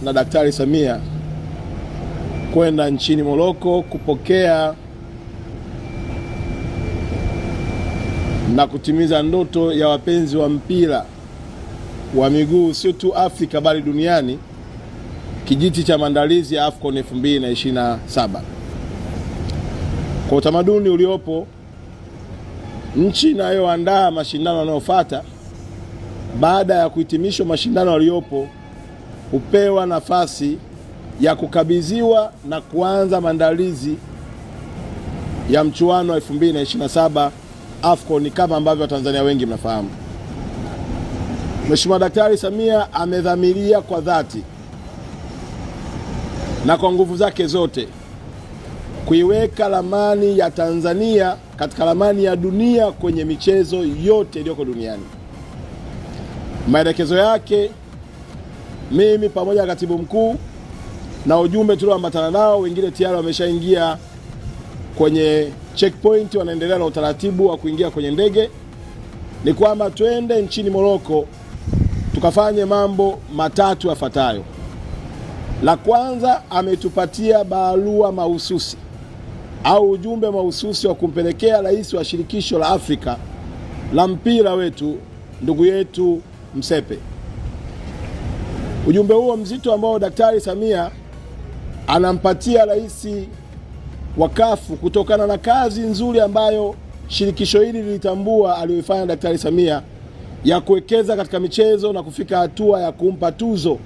na Daktari Samia kwenda nchini Morocco kupokea na kutimiza ndoto ya wapenzi wa mpira wa miguu sio tu Afrika bali duniani, kijiti cha maandalizi ya AFCON 2027. Kwa utamaduni uliopo, nchi inayoandaa mashindano yanayofuata baada ya kuhitimishwa mashindano yaliyopo hupewa nafasi ya kukabidhiwa na kuanza maandalizi ya mchuano wa 2027 AFCON, kama ambavyo Watanzania wengi mnafahamu. Mheshimiwa Daktari Samia amedhamiria kwa dhati na kwa nguvu zake zote kuiweka ramani ya Tanzania katika ramani ya dunia kwenye michezo yote iliyoko duniani. Maelekezo yake, mimi pamoja na katibu mkuu na ujumbe tulioambatana nao, wengine tayari wameshaingia kwenye checkpoint, wanaendelea na utaratibu wa kuingia kwenye ndege, ni kwamba twende nchini Morocco tukafanye mambo matatu yafuatayo. La kwanza, ametupatia barua mahususi au ujumbe mahususi wa kumpelekea rais wa shirikisho la Afrika la mpira wetu, ndugu yetu Msepe. Ujumbe huo mzito ambao Daktari Samia anampatia rais wa CAF kutokana na kazi nzuri ambayo shirikisho hili lilitambua aliyoifanya Daktari Samia ya kuwekeza katika michezo na kufika hatua ya kumpa tuzo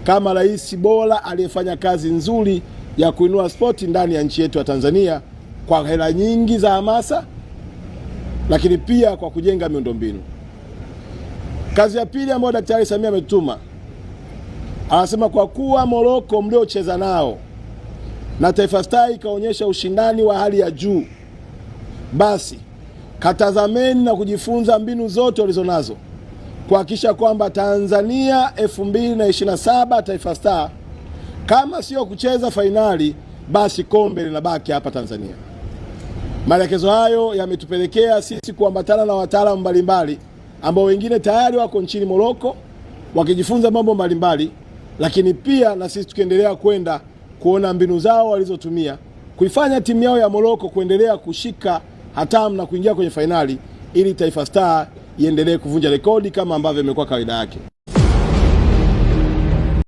kama rais bora aliyefanya kazi nzuri ya kuinua spoti ndani ya nchi yetu ya Tanzania kwa hela nyingi za hamasa, lakini pia kwa kujenga miundombinu. Kazi ya pili ambayo Daktari Samia ametuma, anasema kwa kuwa Morocco mliocheza nao na Taifa Stars ikaonyesha ushindani wa hali ya juu, basi katazameni na kujifunza mbinu zote walizonazo kuhakikisha kwamba Tanzania 2027 Taifa Stars kama sio kucheza fainali, basi kombe linabaki hapa Tanzania. Maelekezo hayo yametupelekea sisi kuambatana na wataalamu mbalimbali ambao wengine tayari wako nchini Morocco wakijifunza mambo mbalimbali, lakini pia na sisi tukiendelea kwenda kuona mbinu zao walizotumia kuifanya timu yao ya Morocco kuendelea kushika hatamu na kuingia kwenye fainali, ili Taifa Stars iendelee kuvunja rekodi kama ambavyo imekuwa kawaida yake.